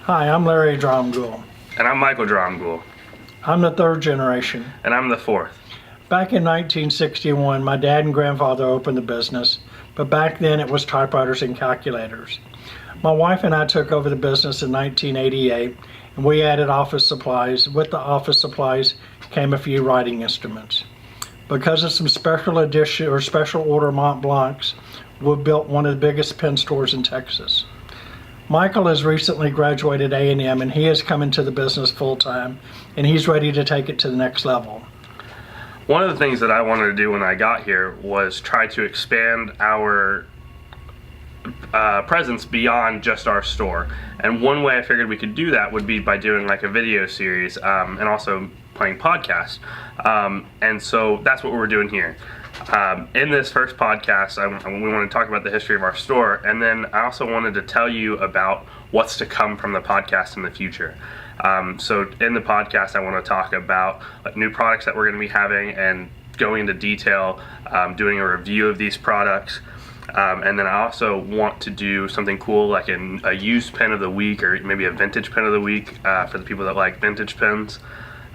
Hi, I'm Larry Dromgoole. And I'm Michael Dromgoole. I'm the third generation. And I'm the fourth. Back in 1961, my dad and grandfather opened the business, but back then it was typewriters and calculators. My wife and I took over the business in 1988, and we added office supplies. With the office supplies came a few writing instruments. Because of some special edition or special order Montblancs, we built one of the biggest pen stores in Texas. Michael has recently graduated A&M, and he has come into the business full-time, and he's ready to take it to the next level. One of the things that I wanted to do when I got here was try to expand our presence beyond just our store. And one way I figured we could do that would be by doing like a video series and also playing podcasts. And so that's what we're doing here. In this first podcast, we want to talk about the history of our store, and then I also wanted to tell you about what's to come from the podcast in the future. So in the podcast, I want to talk about new products that we're going to be having and going into detail, doing a review of these products. And then I also want to do something cool like a used pen of the week, or maybe a vintage pen of the week for the people that like vintage pens.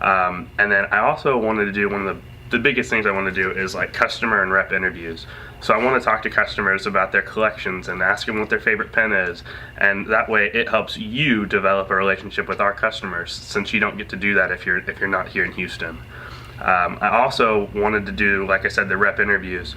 And then I also wanted to do one of the biggest things I want to do is like customer and rep interviews. So I want to talk to customers about their collections and ask them what their favorite pen is, and that way it helps you develop a relationship with our customers, since you don't get to do that if you're not here in Houston. I also wanted to do, like I said, the rep interviews.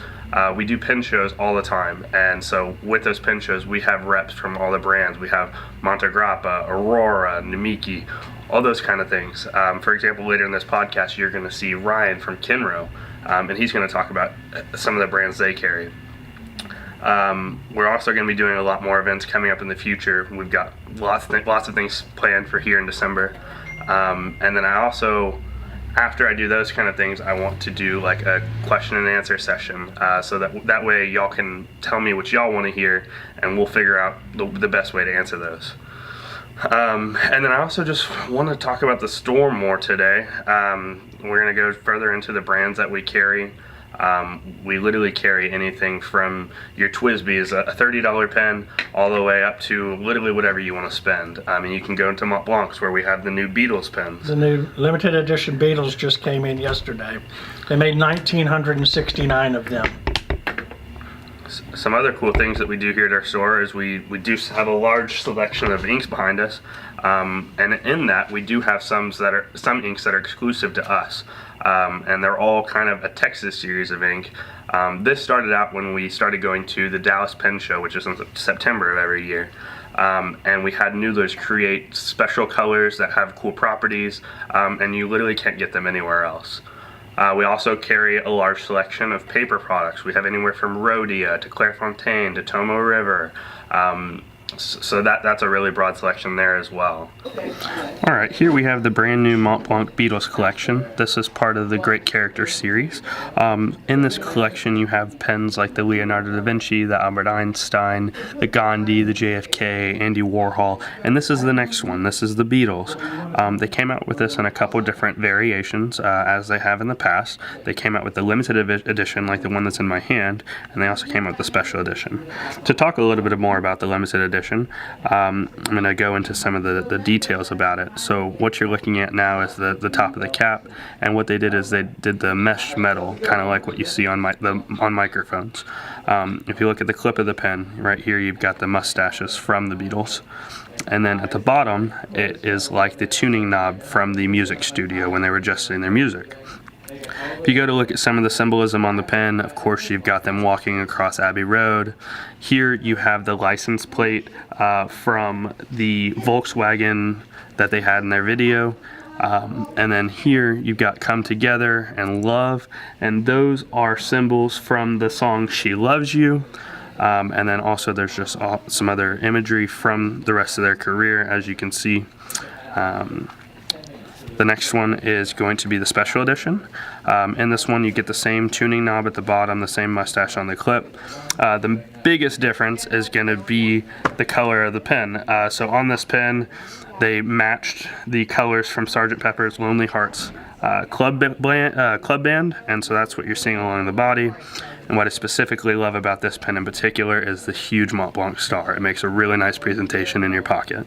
We do pen shows all the time, and so with those pen shows we have reps from all the brands. We have Montegrappa, Aurora, Namiki, all those kind of things. For example, later in this podcast you're going to see Ryan from Kenro, and he's going to talk about some of the brands they carry. We're also going to be doing a lot more events coming up in the future. We've got lots of things planned for here in December. And then I also, after I do those kind of things, I want to do like a question and answer session, so that way y'all can tell me what y'all want to hear, and we'll figure out the best way to answer those. And then I also just want to talk about the store more today. We're going to go further into the brands that we carry. We literally carry anything from your Twsbi is a $30 pen all the way up to literally whatever you want to spend. And you can go into Montblancs where we have the new Beatles pens. The new limited edition Beatles just came in yesterday. They made 1,969 of them. Some other cool things that we do here at our store is we do have a large selection of inks behind us, and in that we do have some inks that are exclusive to us, and they're all kind of a Texas series of ink. This started out when we started going to the Dallas Pen Show, which is in September of every year, and we had Noodlers create special colors that have cool properties, and you literally can't get them anywhere else. We also carry a large selection of paper products. We have anywhere from Rhodia to Clairefontaine to Tomo River. So that's a really broad selection there as well. Alright, here we have the brand new Montblanc Beatles Collection. This is part of the Great Character series. In this collection you have pens like the Leonardo da Vinci, the Albert Einstein, the Gandhi, the JFK, Andy Warhol, and this is the next one. This is the Beatles. They came out with this in a couple different variations, as they have in the past. They came out with the limited edition like the one that's in my hand, and they also came out with the special edition. To talk a little bit more about the limited edition, I'm going to go into some of the details about it. So what you're looking at now is the top of the cap, and what they did is they did the mesh metal, kind of like what you see on microphones. If you look at the clip of the pen, right here you've got the mustaches from the Beatles. And then at the bottom it is like the tuning knob from the music studio when they were adjusting their music. If you go to look at some of the symbolism on the pen, of course you've got them walking across Abbey Road. Here you have the license plate from the Volkswagen that they had in their video. And then here you've got Come Together and Love, and those are symbols from the song She Loves You. And then also there's just some other imagery from the rest of their career, as you can see. The next one is going to be the special edition. In this one you get the same tuning knob at the bottom, the same mustache on the clip. The biggest difference is going to be the color of the pen. So on this pen they matched the colors from Sgt. Pepper's Lonely Hearts Club Band, and so that's what you're seeing along the body. And what I specifically love about this pen in particular is the huge Montblanc star. It makes a really nice presentation in your pocket.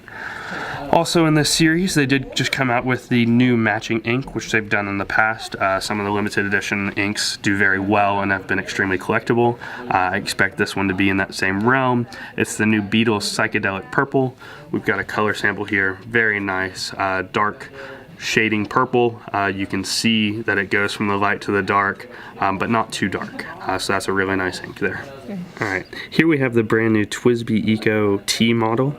Also in this series, they did just come out with the new matching ink, which they've done in the past. Some of the limited edition inks do very well and have been extremely collectible. I expect this one to be in that same realm. It's the new Beatles Psychedelic Purple. We've got a color sample here, very nice, dark shading purple. You can see that it goes from the light to the dark, but not too dark. So that's a really nice ink there. Alright, here we have the brand new Twsbi Eco-T model.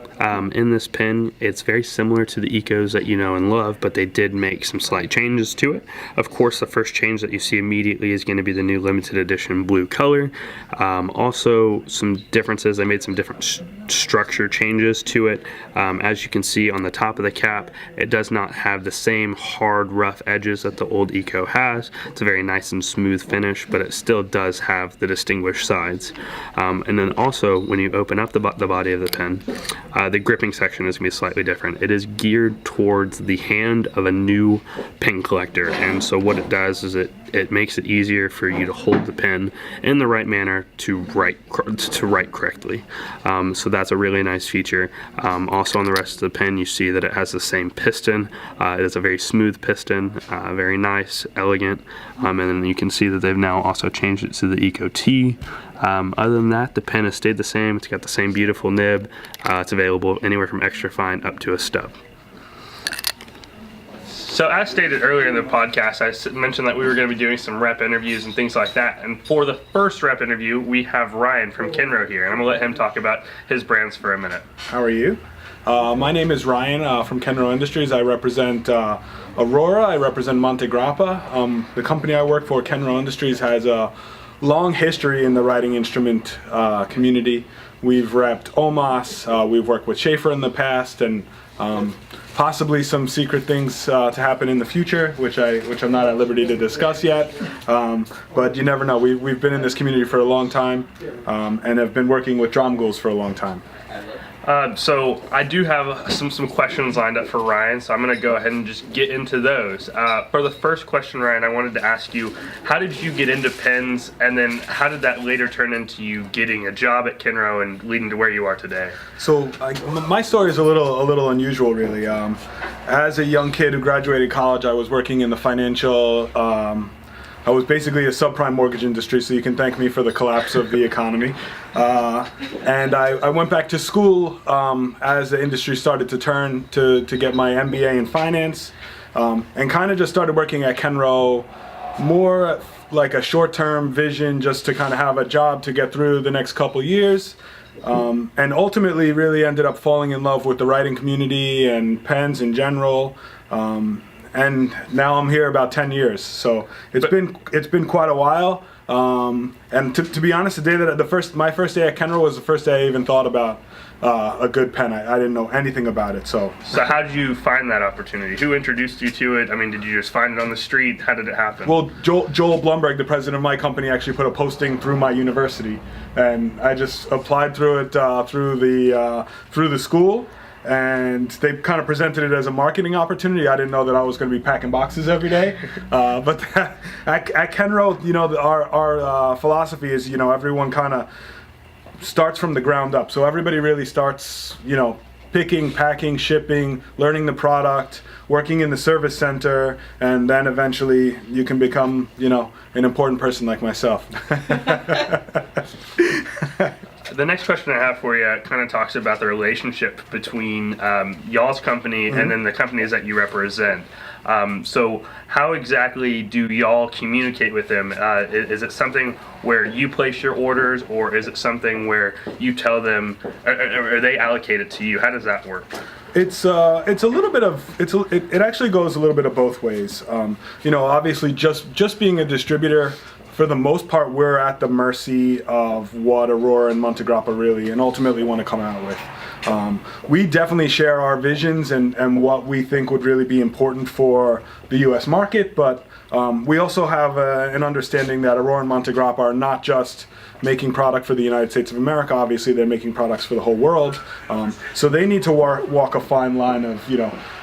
In this pen, it's very similar to the Ecos that you know and love, but they did make some slight changes to it. Of course, the first change that you see immediately is going to be the new limited edition blue color. Also, some differences. They made some different structure changes to it. As you can see on the top of the cap, it does not have the same hard, rough edges that the old Eco has. It's a very nice and smooth finish, but it still does have the distinguished sides. And then also, when you open up the body of the pen, the gripping section is going to be slightly different. It is geared towards the hand of a new pen collector, and so what it does is it makes it easier for you to hold the pen in the right manner to write correctly. So that's a really nice feature. Also on the rest of the pen, you see that it has the same piston. It is a very smooth piston, very nice, elegant, and then you can see that they've now also changed it to the Eco-T. Other than that, the pen has stayed the same. It's got the same beautiful nib. It's available anywhere from extra fine up to a stub. So as stated earlier in the podcast, I mentioned that we were going to be doing some rep interviews and things like that. And for the first rep interview, we have Ryan from Kenro here. And I'm going to let him talk about his brands for a minute. How are you? My name is Ryan from Kenro Industries. I represent Aurora. I represent Montegrappa. The company I work for, Kenro Industries, has a long history in the writing instrument community. We've repped OMAS, we've worked with Schaefer in the past, and possibly some secret things to happen in the future, which I'm not at liberty to discuss yet. But you never know. We've been in this community for a long time, and have been working with Dromgooles for a long time. So I do have some questions lined up for Ryan, so I'm going to go ahead and just get into those. For the first question, Ryan, I wanted to ask you, how did you get into pens, and then how did that later turn into you getting a job at Kenro and leading to where you are today? So my story is a little unusual, really. As a young kid who graduated college, I was working in the financial I was basically a subprime mortgage industry, so you can thank me for the collapse of the economy. And I went back to school as the industry started to turn to get my MBA in finance, and kind of just started working at Kenro more like a short-term vision, just to kind of have a job to get through the next couple years. And ultimately really ended up falling in love with the writing community and pens in general. And now I'm here about 10 years, so it's been quite a while. And to be honest, my first day at Kenro was the first day I even thought about a good pen. I didn't know anything about it. So how did you find that opportunity? Who introduced you to it? I mean, did you just find it on the street? How did it happen? Well, Joel Blumberg, the president of my company, actually put a posting through my university, and I just applied through it through the school. And they kind of presented it as a marketing opportunity. I didn't know that I was going to be packing boxes every day. But at Kenro, our philosophy is, everyone kind of starts from the ground up. So everybody really starts, picking, packing, shipping, learning the product, working in the service center, and then eventually you can become, an important person like myself. The next question I have for you kind of talks about the relationship between y'all's company and then the companies that you represent. So how exactly do y'all communicate with them? Is it something where you place your orders, or is it something where you tell them, or they allocate it to you? How does that work? It's a little bit of it actually goes a little bit of both ways. Obviously just being a distributor, for the most part, we're at the mercy of what Aurora and Montegrappa really and ultimately want to come out with. We definitely share our visions and what we think would really be important for the U.S. market, but we also have an understanding that Aurora and Montegrappa are not just making product for the United States of America. Obviously, they're making products for the whole world. So they need to walk a fine line of,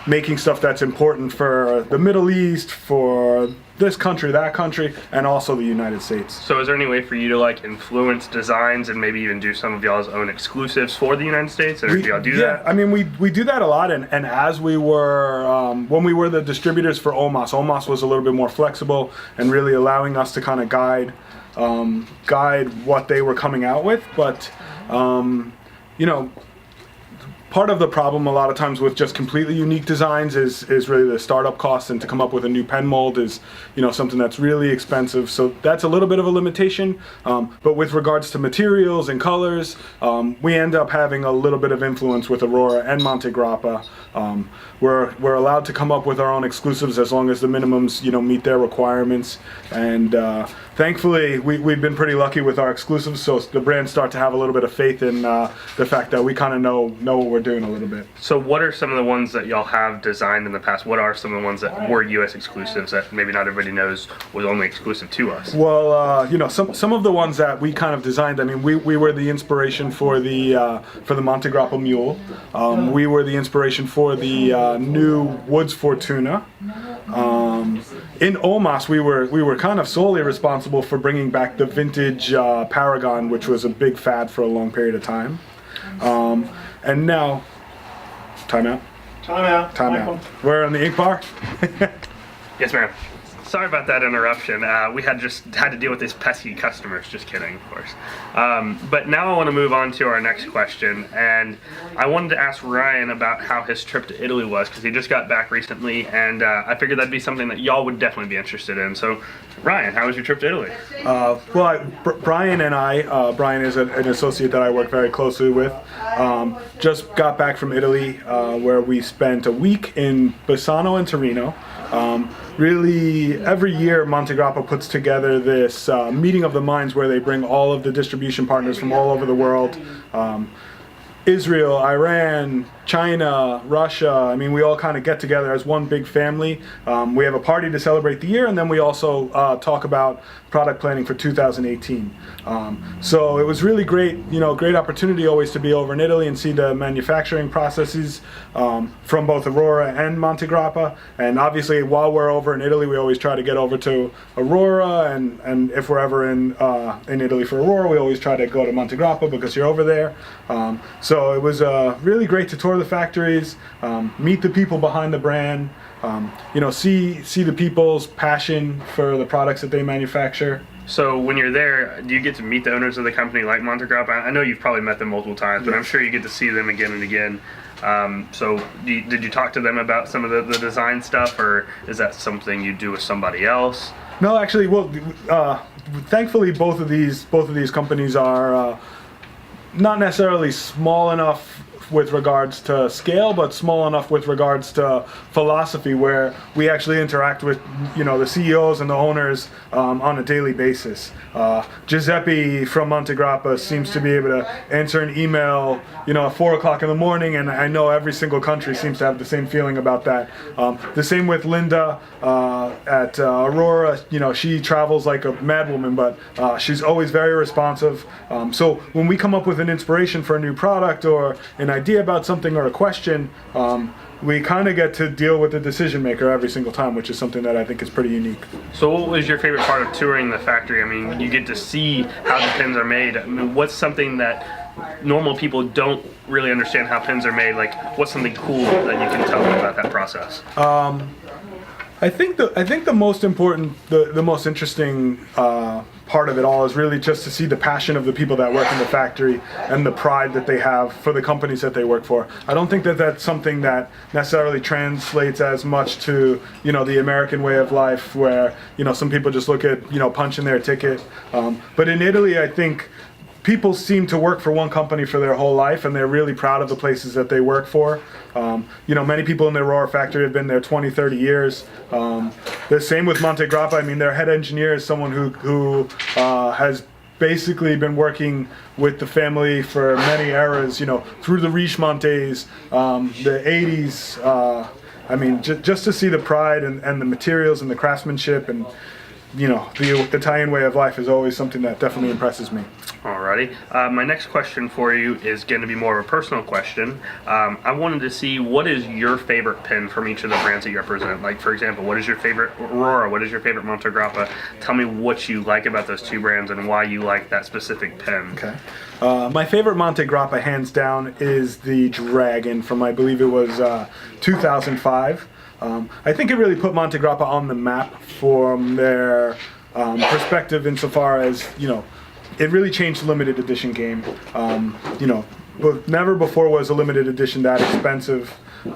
making stuff that's important for the Middle East, for this country, that country, and also the United States. So is there any way for you to like influence designs and maybe even do some of y'all's own exclusives for the United States? Or do y'all do that? I mean, we do that a lot, and as we were, when we were the distributors for Omos was a little bit more flexible and really allowing us to kind of guide what they were coming out with. But, you know, part of the problem a lot of times with just completely unique designs is really the startup costs, and to come up with a new pen mold is, you know, something that's really expensive. So that's a little bit of a limitation. But with regards to materials and colors, we end up having a little bit of influence with Aurora and Montegrappa. We're allowed to come up with our own exclusives as long as the minimums, you know, meet their requirements. And thankfully, we've been pretty lucky with our exclusives, so the brands start to have a little bit of faith in the fact that we kind of know what we're doing a little bit. So what are some of the ones that y'all have designed in the past? What are some of the ones that were U.S. exclusives that maybe not everybody knows was only exclusive to us? Well, you know, some of the ones that we kind of designed, I mean, we were the inspiration for the Montegrappa Mule. We were the inspiration for the new Woods Fortuna. In Omos, we were kind of solely responsible for bringing back the vintage Paragon, which was a big fad for a long period of time. And now, time out. We're on the ink bar. Yes, ma'am. Sorry about that interruption. We had to deal with these pesky customers. Just kidding, of course. But now I want to move on to our next question, and I wanted to ask Ryan about how his trip to Italy was, because he just got back recently, and I figured that'd be something that y'all would definitely be interested in. So, Ryan, how was your trip to Italy? Brian and I, Brian is an associate that I work very closely with, just got back from Italy, where we spent a week in Bassano and Torino. Really, every year Montegrappa puts together this meeting of the minds where they bring all of the distribution partners from all over the world. Israel, Iran, China, Russia. I mean, we all kind of get together as one big family. We have a party to celebrate the year, and then we also talk about product planning for 2018. So it was really great, you know, great opportunity always to be over in Italy and see the manufacturing processes from both Aurora and Montegrappa. And obviously, while we're over in Italy, we always try to get over to Aurora, and if we're ever in Italy for Aurora, we always try to go to Montegrappa because you're over there. So it was really great to tour the factories, meet the people behind the brand, you know, see the people's passion for the products that they manufacture. So when you're there, do you get to meet the owners of the company like Montegrappa? I know you've probably met them multiple times, but I'm sure you get to see them again and again. So did you talk to them about some of the design stuff, or is that something you do with somebody else? No, actually, well, thankfully both of these companies are not necessarily small enough with regards to scale, but small enough with regards to philosophy, where we actually interact with, you know, the CEOs and the owners on a daily basis. Giuseppe from Montegrappa seems to be able to answer an email, you know, at 4 o'clock in the morning, and I know every single country seems to have the same feeling about that. The same with Linda at Aurora. You know, she travels like a madwoman, but she's always very responsive. So when we come up with an inspiration for a new product or an idea about something or a question, we kind of get to deal with the decision maker every single time, which is something that I think is pretty unique. So what was your favorite part of touring the factory? I mean, you get to see how the pens are made. I mean, what's something that normal people don't really understand how pens are made? Like, what's something cool that you can tell them about that process? I think the most important, the most interesting part of it all is really just to see the passion of the people that work in the factory and the pride that they have for the companies that they work for. I don't think that that's something that necessarily translates as much to, you know, the American way of life, where, you know, some people just look at, you know, punching their ticket. But in Italy, I think people seem to work for one company for their whole life, and they're really proud of the places that they work for. You know, many people in the Aurora factory have been there 20, 30 years. The same with Montegrappa. I mean, their head engineer is someone who has basically been working with the family for many eras, you know, through the Richemont days, the 80s. I mean, just to see the pride and the materials and the craftsmanship, and you know, the Italian way of life is always something that definitely impresses me. Alrighty. My next question for you is going to be more of a personal question. I wanted to see, what is your favorite pen from each of the brands that you represent? Like, for example, what is your favorite Aurora? What is your favorite Montegrappa? Tell me what you like about those two brands and why you like that specific pen. Okay. My favorite Montegrappa, hands down, is the Dragon from, I believe it was 2005. I think it really put Montegrappa on the map from their perspective insofar as, you know, it really changed the limited edition game. You know, but never before was a limited edition that expensive. You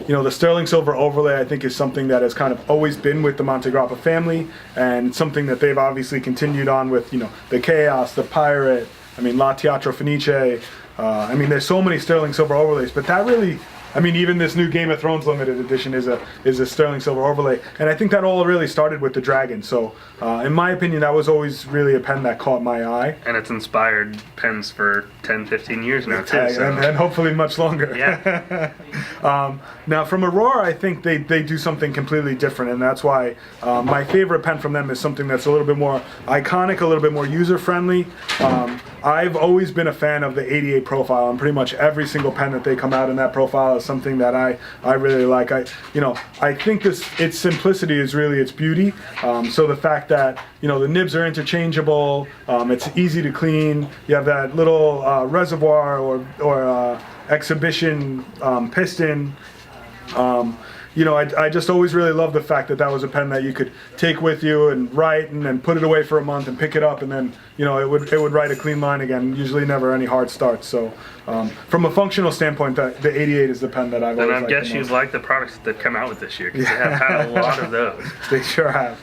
know, the sterling silver overlay, I think, is something that has kind of always been with the Montegrappa family, and something that they've obviously continued on with, you know, the Chaos, the Pirate, I mean, La Teatro Fenice. I mean, there's so many sterling silver overlays, but that really, I mean, even this new Game of Thrones limited edition is a sterling silver overlay, and I think that all really started with the Dragon. So, in my opinion, that was always really a pen that caught my eye. And it's inspired pens for 10, 15 years now too. And hopefully much longer. Yeah. Now from Aurora, I think they do something completely different, and that's why my favorite pen from them is something that's a little bit more iconic, a little bit more user-friendly. I've always been a fan of the 88 profile, and pretty much every single pen that they come out in that profile is something that I really like. I think its simplicity is really its beauty. So the fact that, you know, the nibs are interchangeable, it's easy to clean. You have that little reservoir or exhibition piston. You know, I just always really loved the fact that that was a pen that you could take with you and write and then put it away for a month and pick it up, and then, you know, it would write a clean line again. Usually never any hard starts. So from a functional standpoint, the 88 is the pen that I've always liked. And I guess you like the products that come out with this year, because they have had a lot of those. They sure have.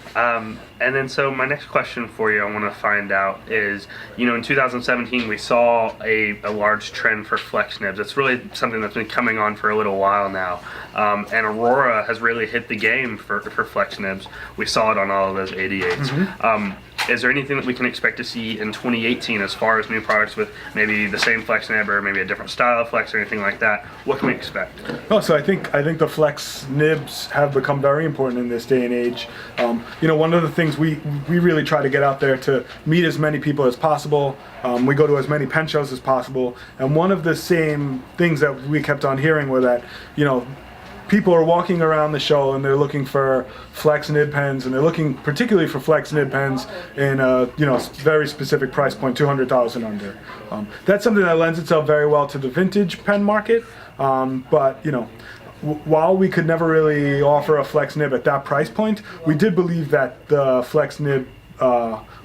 And then, so my next question for you, I want to find out is, you know, in 2017 we saw a large trend for flex nibs. It's really something that's been coming on for a little while now. And Aurora has really hit the game for flex nibs. We saw it on all of those 88s. Mm-hmm. Is there anything that we can expect to see in 2018 as far as new products with maybe the same flex nib or maybe a different style of flex or anything like that? What can we expect? Oh, so I think the flex nibs have become very important in this day and age. You know, one of the things we really try to get out there to meet as many people as possible. We go to as many pen shows as possible, and one of the same things that we kept on hearing were that, you know, people are walking around the show and they're looking for flex nib pens, and they're looking particularly for flex nib pens in a, you know, very specific price point, 200,000 under. That's something that lends itself very well to the vintage pen market, but, you know, while we could never really offer a flex nib at that price point, we did believe that the flex nib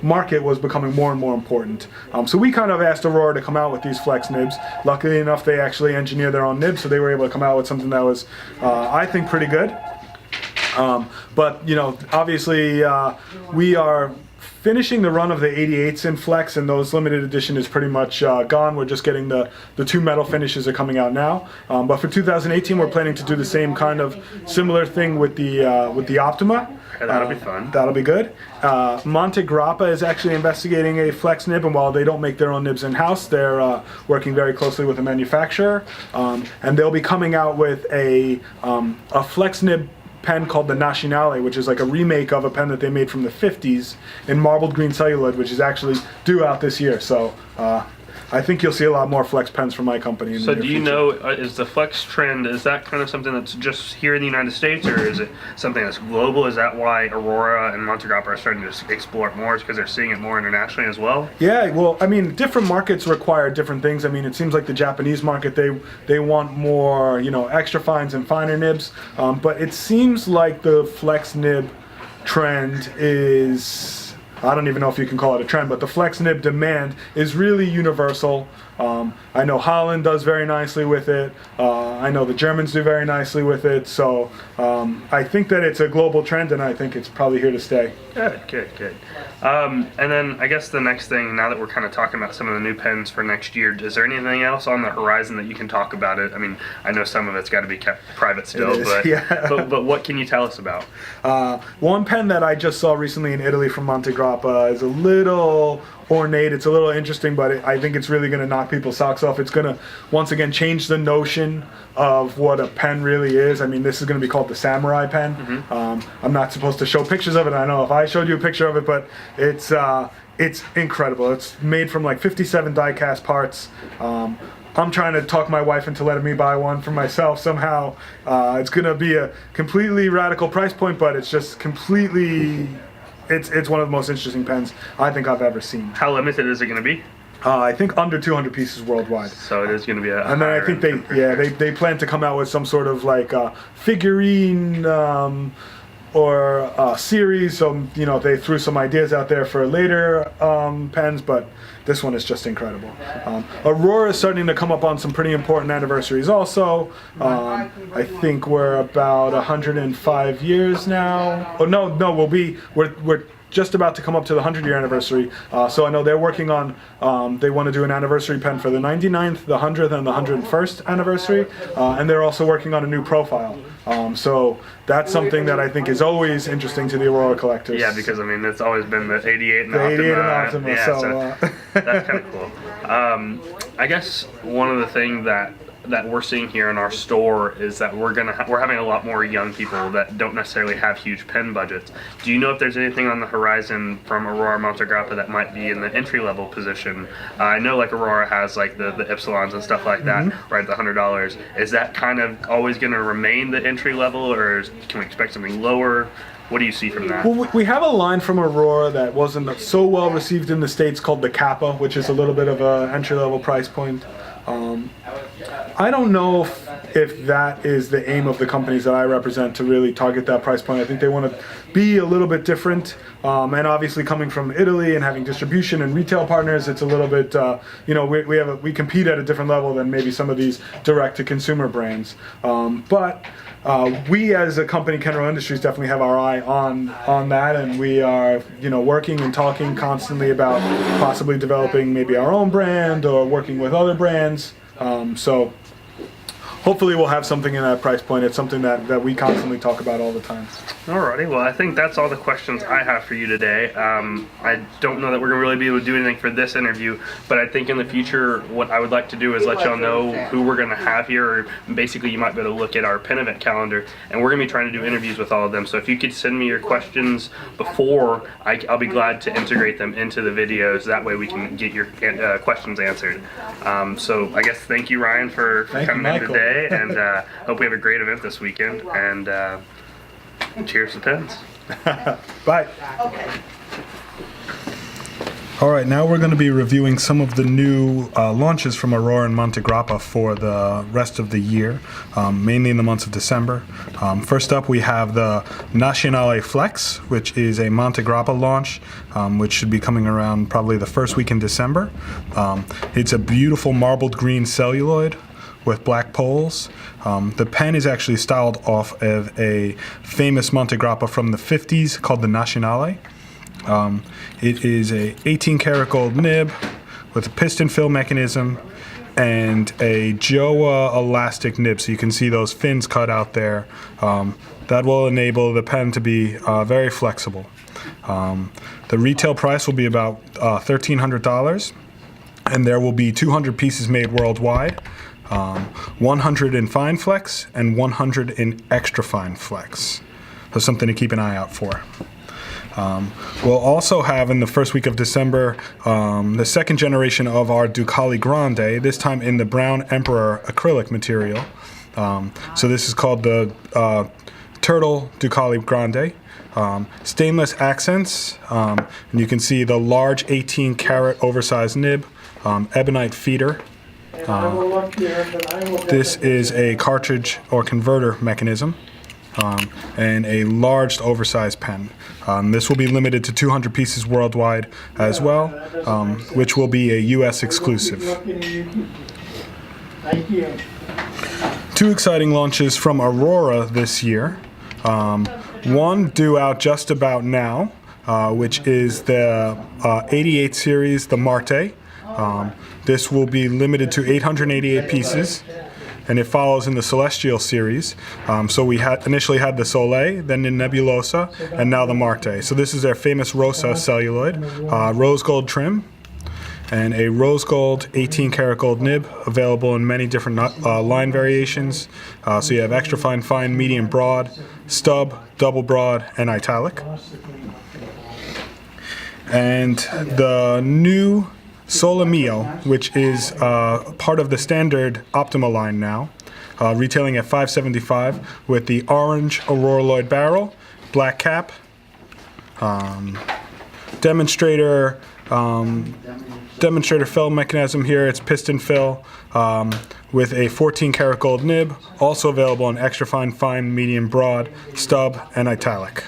market was becoming more and more important. So we kind of asked Aurora to come out with these flex nibs. Luckily enough, they actually engineer their own nibs, so they were able to come out with something that was, I think, pretty good. But, you know, obviously we are finishing the run of the 88s in flex, and those limited edition is pretty much gone. We're just getting the two metal finishes are coming out now. But for 2018, we're planning to do the same kind of similar thing with the Optima. Yeah, that'll be fun. That'll be good. Montegrappa is actually investigating a flex nib, and while they don't make their own nibs in-house, they're working very closely with a manufacturer, and they'll be coming out with a flex nib pen called the Nationale, which is like a remake of a pen that they made from the 50s in marbled green celluloid, which is actually due out this year. So I think you'll see a lot more flex pens from my company in the So near do you future. know, is the flex trend, is that kind of something that's just here in the United States, or is it something that's global? Is that why Aurora and Montegrappa are starting to explore it more, because they're seeing it more internationally as well? Yeah, well, I mean, different markets require different things. I mean, it seems like the Japanese market, they want more, you know, extra fines and finer nibs, but it seems like the flex nib trend is, I don't even know if you can call it a trend, but the flex nib demand is really universal. I know Holland does very nicely with it. I know the Germans do very nicely with it. So I think that it's a global trend, and I think it's probably here to stay. Good. And then I guess the next thing, now that we're kind of talking about some of the new pens for next year, is there anything else on the horizon that you can talk about it? I mean, I know some of it's got to be kept private still, but, yeah. but what can you tell us about? One pen that I just saw recently in Italy from Montegrappa Montegrappa is a little ornate. It's a little interesting, but I think it's really going to knock people's socks off. It's going to, once again, change the notion of what a pen really is. I mean, this is going to be called the samurai pen. I'm not supposed to show pictures of it. I know if I showed you a picture of it, but it's incredible. It's made from like 57 die-cast parts. I'm trying to talk my wife into letting me buy one for myself somehow. It's going to be a completely radical price point, but it's just completely, it's one of the most interesting pens I think I've ever seen. How limited is it going to be? I think under 200 pieces worldwide. So it is going to be a and then I think they plan to come out with some sort of like figurine or series. So they threw some ideas out there for later pens, but this one is just incredible. Aurora is starting to come up on some pretty important anniversaries also. I think we're about 105 years now. Oh no, we're just about to come up to the 100-year anniversary. So I know they're working on, they want to do an anniversary pen for the 99th, the 100th, and the 101st anniversary. And they're also working on a new profile. So that's something that I think is always interesting to the Aurora collectors. Yeah, because I mean, it's always been the 88 and the Optima. 88 and Optima, Yeah, so that's kind of cool. I guess one of the things that we're seeing here in our store is that we're having a lot more young people that don't necessarily have huge pen budgets. Do you know if there's anything on the horizon from Aurora Montegrappa that might be in the entry level position? I know like Aurora has like the Ypsilons and stuff like that, right? The $100. Is that kind of always going to remain the entry level, or can we expect something lower? What do you see from that? Well, we have a line from Aurora that wasn't so well received in the States called the Kappa, which is a little bit of an entry level price point. I don't know if that is the aim of the companies that I represent, to really target that price point. I think they want to be a little bit different, and obviously coming from Italy and having distribution and retail partners, it's a little bit, we compete at a different level than maybe some of these direct-to-consumer brands. But we as a company, Kenro Industries, definitely have our eye on that, and we are working and talking constantly about possibly developing maybe our own brand or working with other brands. So hopefully we'll have something in that price point. It's something that we constantly talk about all the time. Alrighty, well I think that's all the questions I have for you today. I don't know that we're going to really be able to do anything for this interview, but I think in the future what I would like to do is let y'all know who we're going to have here, or basically you might be able to look at our pen event calendar, and we're going to be trying to do interviews with all of them. So if you could send me your questions before, I'll be glad to integrate them into the videos. That way we can get your questions answered. So I guess thank you, Ryan, for coming in today, and hope we have a great event this weekend, and cheers to pens. Bye. All right, now we're going to be reviewing some of the new launches from Aurora and Montegrappa for the rest of the year, mainly in the months of December. First up, we have the Nazionale Flex, which is a Montegrappa launch, which should be coming around probably the first week in December. It's a beautiful marbled green celluloid with black poles. The pen is actually styled off of a famous Montegrappa from the 50s called the Nazionale. It is a 18 karat gold nib with a piston fill mechanism and a Joa elastic nib, so you can see those fins cut out there. That will enable the pen to be very flexible. The retail price will be about $1,300, and there will be 200 pieces made worldwide. 100 in fine flex and 100 in extra fine flex. So something to keep an eye out for. We'll also have in the first week of December the second generation of our Ducale Grande, this time in the Brown Emperor acrylic material. So this is called the Turtle Ducale Grande. Stainless accents, and you can see the large 18 karat oversized nib, ebonite feeder. This is a cartridge or converter mechanism, and a large oversized pen. This will be limited to 200 pieces worldwide as well, which will be a US exclusive. Thank you. Two exciting launches from Aurora this year. One due out just about now, which is the 88 series, the Marte. This will be limited to 888 pieces. and it follows in the Celestial series. So we initially had the Soleil, then the Nebulosa, and now the Marte. So this is their famous Rosa celluloid, rose gold trim, and a rose gold 18 karat gold nib, available in many different line variations. So you have extra fine, medium broad, stub, double broad, and italic. And the new Sole Mio, which is part of the standard Optima line now, retailing at $575 with the orange Aurora barrel, black cap, demonstrator fill mechanism here. It's piston fill with a 14 karat gold nib, also available in extra fine, medium broad, stub, and italic.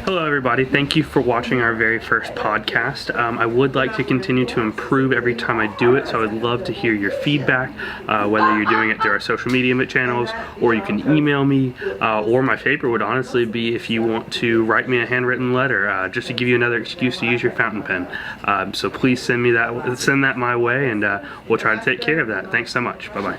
Hello everybody, thank you for watching our very first podcast. I would like to continue to improve every time I do it, so I would love to hear your feedback, whether you're doing it through our social media channels, or you can email me, or my favorite would honestly be if you want to write me a handwritten letter, just to give you another excuse to use your fountain pen. So please send that my way, and we'll try to take care of that. Thanks so much. Bye-bye.